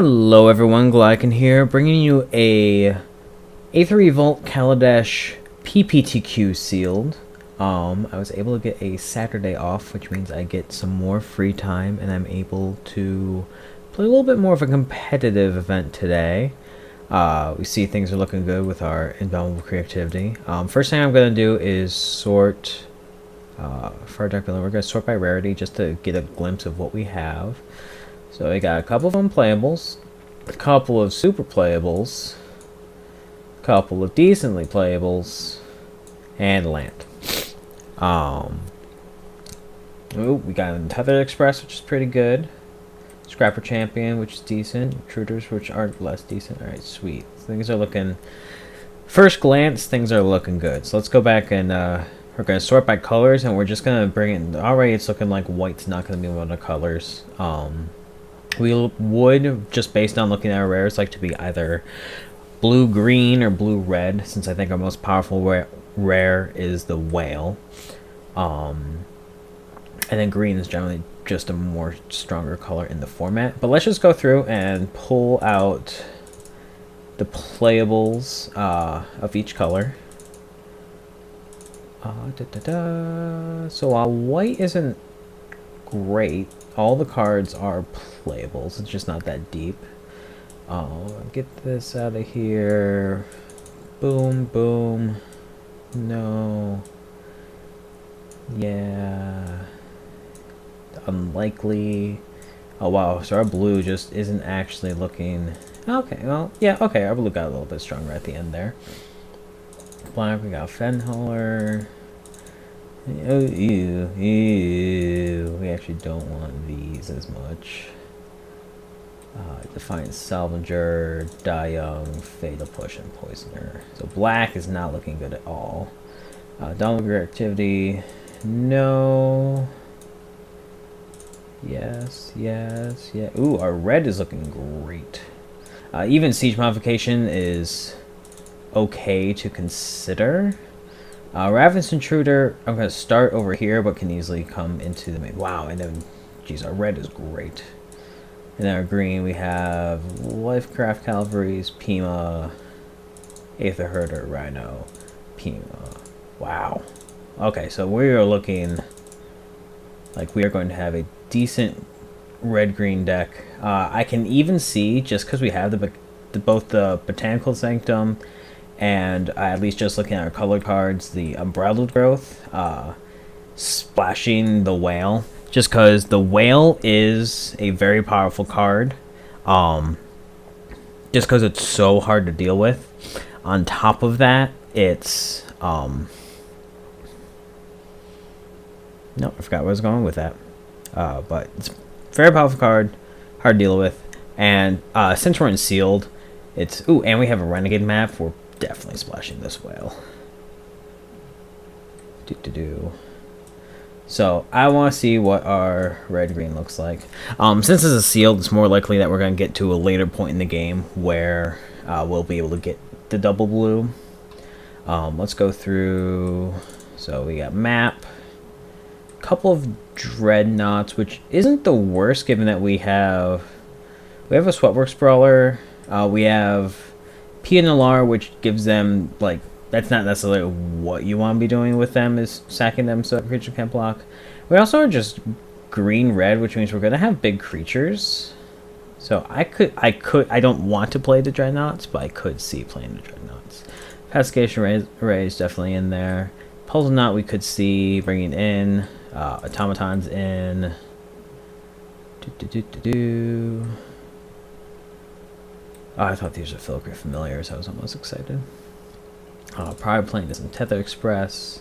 Hello everyone, Glieken here, bringing you a Aether Revolt Kaladesh PPTQ sealed. I was able to get a Saturday off, which means I get some more free time and I'm able to play a little bit more of a competitive event today. We see things are looking good with our invaluable creativity. First thing I'm going to do is sort, for our Deckbuilding, we're going to sort by rarity just to get a glimpse of what we have. So we got a couple of unplayables, a couple of super playables, a couple of decently playables, and land. We got an Aether Express, which is pretty good. Scrapper Champion, which is decent. Intruders, which aren't less decent. Alright, sweet. Things are looking... First glance, things are looking good. So let's go back and we're going to sort by colors, and we're just going to bring in... Already it's looking like white's not going to be one of the colors. We would, just based on looking at our rares, like to be either blue-green or blue-red, since I think our most powerful rare is the whale. And then green is generally just a more stronger color in the format. But let's just go through and pull out the playables of each color. So while white isn't great, all the cards are playables. It's just not that deep. Get this out of here. Boom, boom. No. Yeah. Unlikely. Oh wow, so our blue just isn't actually looking... Okay, well, yeah, okay, our blue got a little bit stronger at the end there. Black, we got Fenholer. Oh, ew, ew. We actually don't want these as much. Defiant Salvager, Die Young, Fatal Push, and Poisoner. So black is not looking good at all. Download activity, no. Yes, yes, yeah. Ooh, our red is looking great. Even Siege Modification is okay to consider. Ravenous Intruder, I'm going to start over here, but can easily come into the main. Wow, and then, geez, our red is great. And then our green, we have Lifecraft Cavalries, Pima, Aether Herder, Rhino, Pima. Wow. Okay, so we are looking like we are going to have a decent red-green deck. I can even see, just because we have both the Botanical Sanctum and at least just looking at our color cards, the Unbridled Growth, splashing the whale, just because the whale is a very powerful card, just because it's so hard to deal with. On top of that, it's no, I forgot where I was going with that, but it's a very powerful card, hard to deal with, and since we're in sealed, it's and we have a renegade map. We're definitely splashing this whale. So I want to see what our red-green looks like. Since it's a sealed, it's more likely that we're going to get to a later point in the game where we'll be able to get the double blue. Let's go through. So we got map, a couple of dreadnoughts, which isn't the worst given that we have a Sweatworks Brawler. We have Pianalar, which gives them, like, that's not necessarily what you want to be doing with them, is sacking them so that creature can't block. We also are just green-red, which means we're going to have big creatures. So I don't want to play the Dreadnoughts, but I could see playing the Dreadnoughts. Pacification Array is definitely in there. Puzzle Knot we could see bringing in. Automatons in. Oh, I thought these were Filigree Familiars. I was almost excited. Probably playing this in Aether Express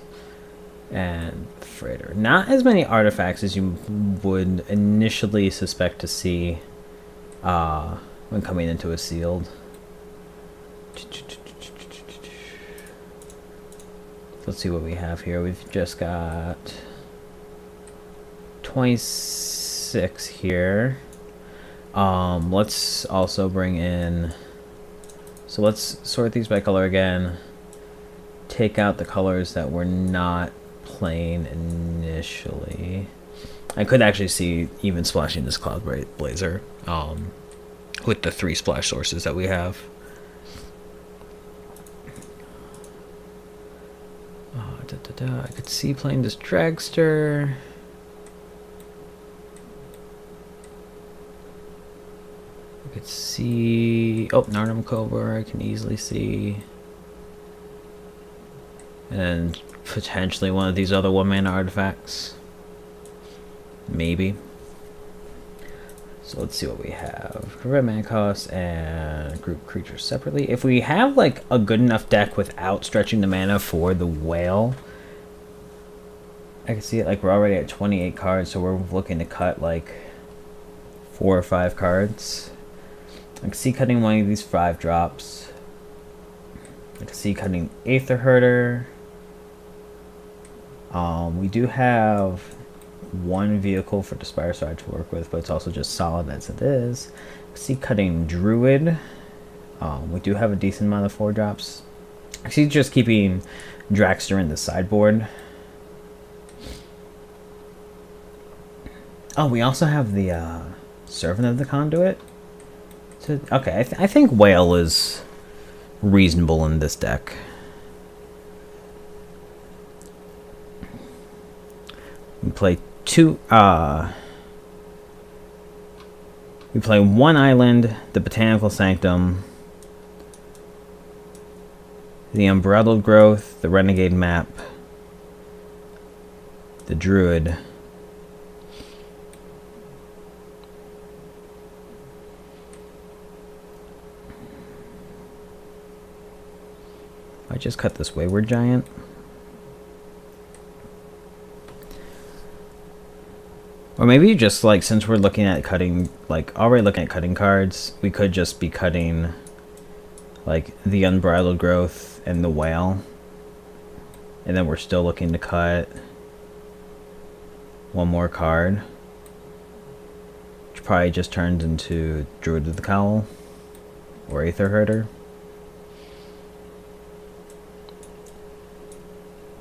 and Freighter. Not as many artifacts as you would initially suspect to see when coming into a sealed. Let's see what we have here. We've just got 26 here. Let's also bring in, so let's sort these by color again, take out the colors that we're not playing initially. I could actually see even splashing this Cloud Blazer. with the 3 splash sources that we have. I could see playing this Dragster. I could see... Oh, Narnum Cobra I can easily see. And potentially one of these other 1-mana artifacts. Maybe. So let's see what we have. Red mana cost and group creatures separately. If we have like a good enough deck without stretching the mana for the whale, I can see it like we're already at 28 cards, so we're looking to cut like 4 or 5 cards. I can see cutting one of these 5 drops. I can see cutting Aether Herder. We do have 1 vehicle for the Spire Side to work with, but it's also just solid as it is. I see cutting Druid. We do have a decent amount of 4 drops. I see just keeping Dragster in the sideboard. Oh, we also have the Servant of the Conduit. So, okay, I think Whale is reasonable in this deck. We play 2. We play 1 island, the Botanical Sanctum, the Unbridled Growth, the Renegade Map, the Druid. I just cut this Wayward Giant. Or maybe just like, since we're looking at cutting, like already looking at cutting cards, we could just be cutting like the Unbridled Growth and the Whale. And then we're still looking to cut 1 more card, which probably just turns into Druid of the Cowl or Aether Herder.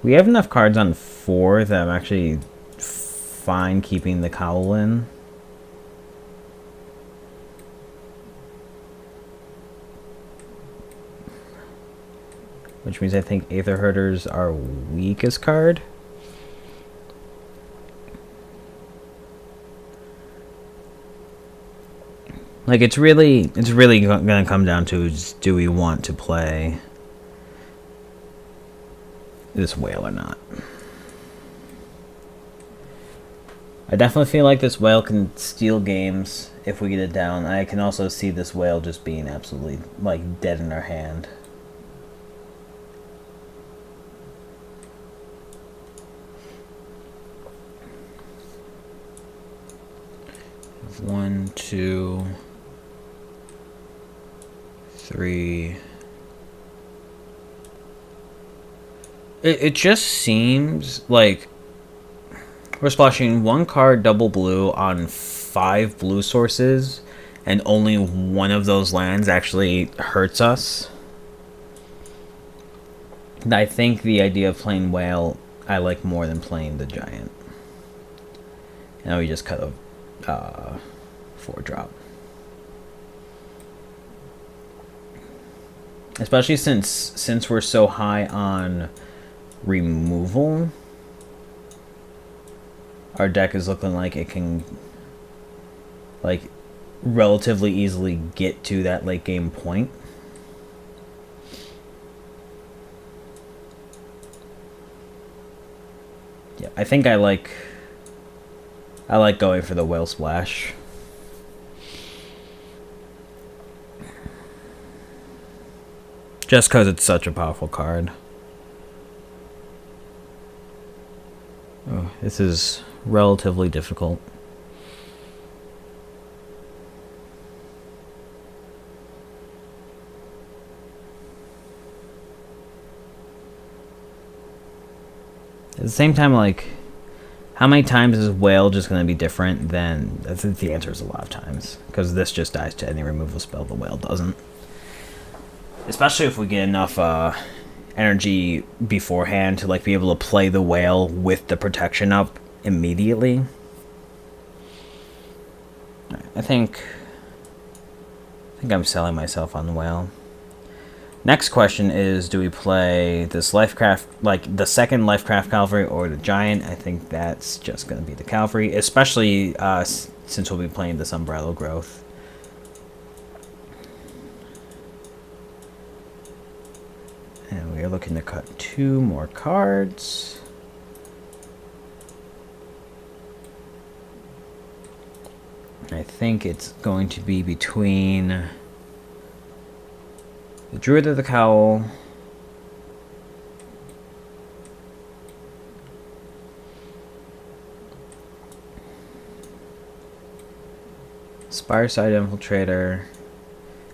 We have enough cards on 4 that I'm actually fine keeping the Cowl in. Which means I think Aether Herder's our weakest card. Like it's really gonna come down to, do we want to play this Whale or not? I definitely feel like this Whale can steal games if we get it down. I can also see this Whale just being absolutely like dead in our hand. One, 2, 3. It just seems like we're splashing 1 card double blue on 5 blue sources, and only 1 of those lands actually hurts us. And I think the idea of playing Whale I like more than playing the Giant. Now we just cut a 4-drop. Especially since we're so high on removal, our deck is looking like it can like relatively easily get to that late game point. Yeah, I think I like going for the Whale Splash. Just because it's such a powerful card. Oh, this is relatively difficult. At the same time, like, how many times is Whale just going to be different than... I think the answer is a lot of times. Because this just dies to any removal spell, the Whale doesn't. Especially if we get enough energy beforehand to like be able to play the Whale with the protection up immediately. I think think I'm selling myself on the whale. Next question is, do we play this Lifecraft, like the second Lifecraft Cavalry or the Giant? I think that's just going to be the Cavalry, especially since we'll be playing this Unbridled Growth. And we are looking to cut 2 more cards. I think it's going to be between the Druid of the Cowl, Spireside Infiltrator.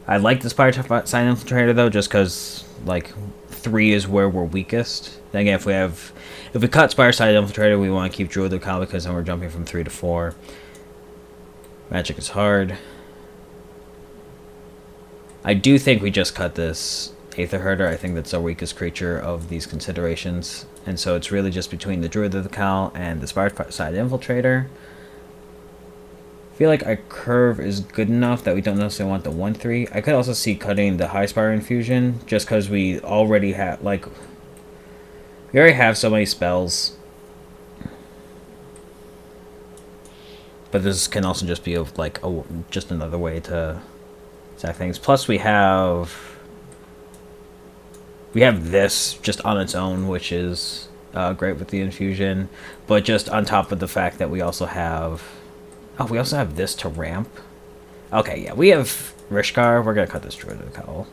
I like the Spireside Infiltrator though, just because like 3 is where we're weakest. Then again, if we cut Spireside Infiltrator, we want to keep Druid of the Cowl because then we're jumping from 3 to 4. Magic is hard. I do think we just cut this Aether Herder. I think that's our weakest creature of these considerations. And so it's really just between the Druid of the Cowl and the Spireside Infiltrator. I feel like our curve is good enough that we don't necessarily want the 1/3. I could also see cutting the High Spire Infusion, just because we already have, like, we already have so many spells. But this can also just be like just another way to attack things. Plus we have this just on its own, which is great with the infusion. But just on top of the fact that we also have this to ramp. Okay, yeah, we have Rishkar. We're gonna cut this Druid of the Cowl.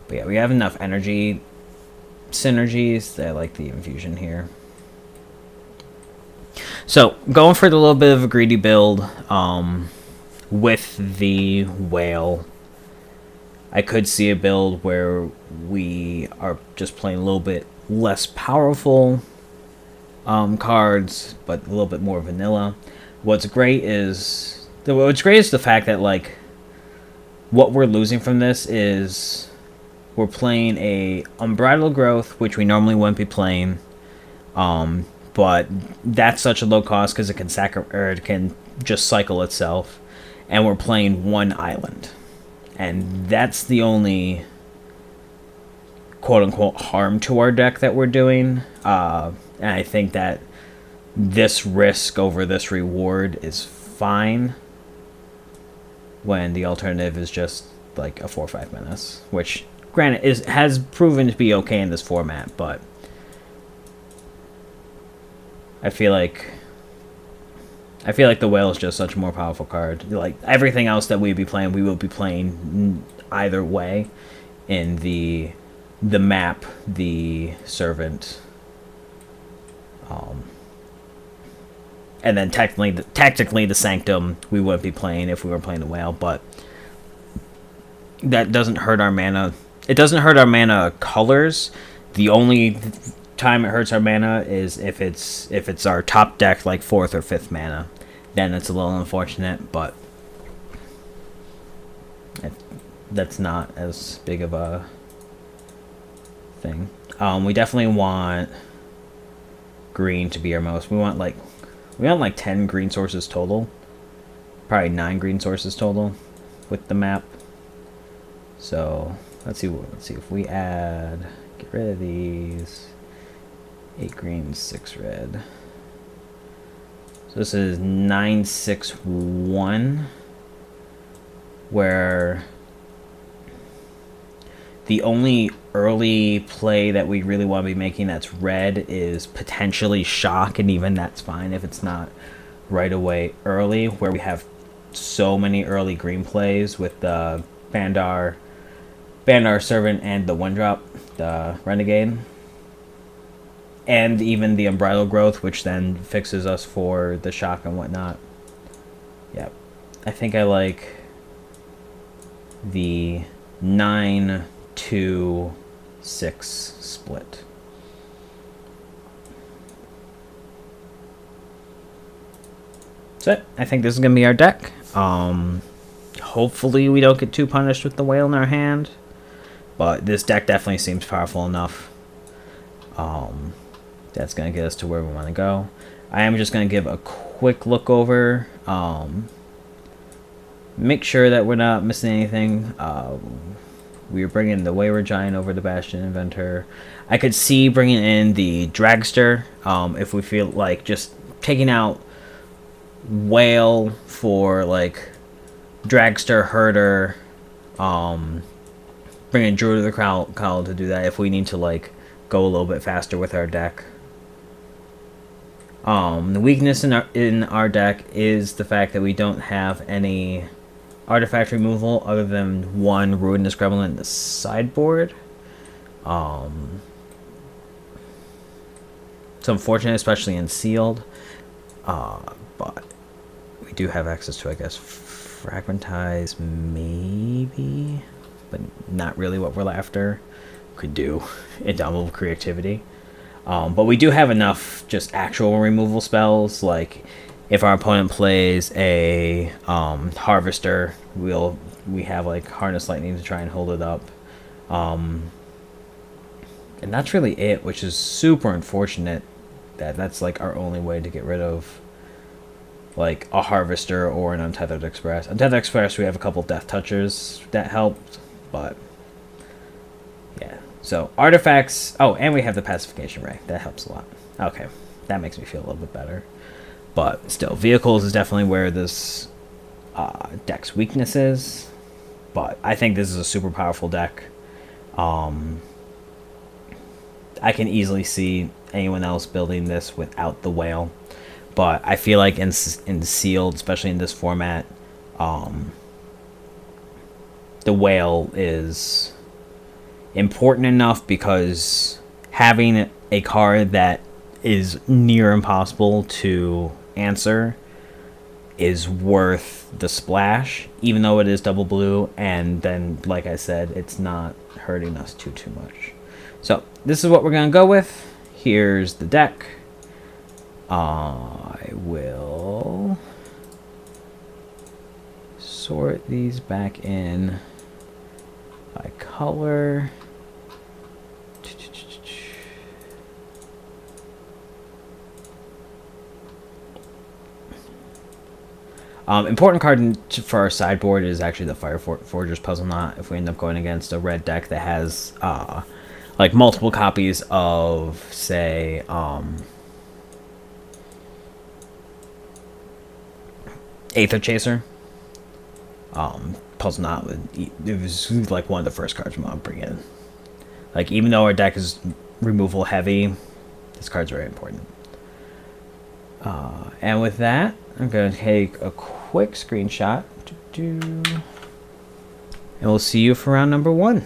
But yeah, we have enough energy synergies that I like the infusion here. So going for the little bit of a greedy build with the whale. I could see a build where we are just playing a little bit less powerful cards, but a little bit more vanilla. What's great is the fact that like what we're losing from this is we're playing a Unbridled Growth, which we normally wouldn't be playing, but that's such a low cost because it can just cycle itself, and we're playing 1 island. And that's the only quote-unquote harm to our deck that we're doing. And I think that this risk over this reward is fine when the alternative is just like a 4/5 menace, which granted has proven to be okay in this format, but I feel like the whale is just such a more powerful card. Like everything else that we'd be playing, we will be playing either way. In the map, the servant, and then tactically the sanctum we wouldn't be playing if we were playing the whale. But that doesn't hurt our mana. It doesn't hurt our mana colors. The only time it hurts our mana is if it's our top deck, like 4th or 5th mana. Then it's a little unfortunate, but that's not as big of a thing. We definitely want green to be our most. We want like 10 green sources total. Probably 9 green sources total with the map. So let's see if we get rid of these. 8 green, 6 red. So this is 961, where the only early play that we really want to be making that's red is potentially Shock, and even that's fine if it's not right away early, where we have so many early green plays with the Bandar Servant and the 1-drop, the Renegade. And even the Unbridled Growth, which then fixes us for the Shock and whatnot. Yep. I think I like the 9-2-6 split. So I think this is going to be our deck. Hopefully we don't get too punished with the whale in our hand. But this deck definitely seems powerful enough. That's going to get us to where we want to go. I am just going to give a quick look over. Make sure that we're not missing anything. We are bringing the Wayward Giant over to Bastion Inventor. I could see bringing in the Dragster if we feel like just taking out Whale for like Dragster, Herder, bringing Druid of the Cowl to do that if we need to like go a little bit faster with our deck. The weakness in our deck is the fact that we don't have any artifact removal other than one Ruinous Gremlin in the sideboard. It's unfortunate, especially in sealed. But we do have access to, I guess, Fragmentize, maybe, but not really what we're after. Could do Indomitable Creativity. But we do have enough just actual removal spells. Like if our opponent plays a Harvester, we have like Harness Lightning to try and hold it up. And that's really it, which is super unfortunate that that's like our only way to get rid of like a Harvester or an Untethered Express. Untethered Express, we have a couple Death Touchers that helped, but yeah. So artifacts. Oh, and we have the Pacification Ray. That helps a lot. Okay, that makes me feel a little bit better. But still, vehicles is definitely where this deck's weakness is. But I think this is a super powerful deck. I can easily see anyone else building this without the Whale. But I feel like in sealed, especially in this format, the Whale is important enough because having a card that is near impossible to answer is worth the splash, even though it is double blue, and then, like I said, it's not hurting us too much. So this is what we're gonna go with. Here's the deck. I will sort these back in by color. Important card for our sideboard is actually the Fire Forger's Puzzle Knot. If we end up going against a red deck that has like multiple copies of, say, Aether Chaser, Puzzle Knot, it was like one of the first cards we want to bring in. Like, even though our deck is removal heavy, this card's very important. And with that, I'm going to take a quick screenshot. And we'll see you for round number 1.